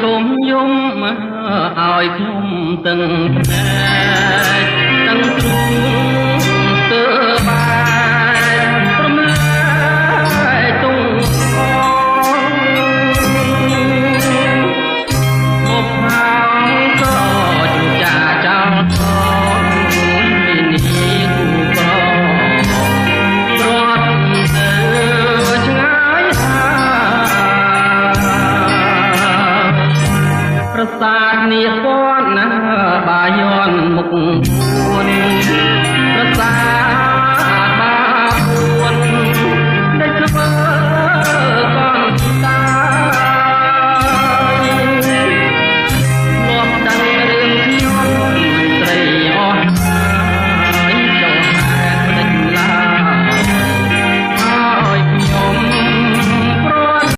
គុំយំឲ្យខ្ញុំទាំងភ្នែកទាំងទ្រូងស្ទើបាយរំលែកទុំមកហើយក៏ជួចាចោលថនពីនេះគូក្ររត់ទៅឆ្ងាយប្រសាទនេះពណ៌ណាបាយ័នមុខ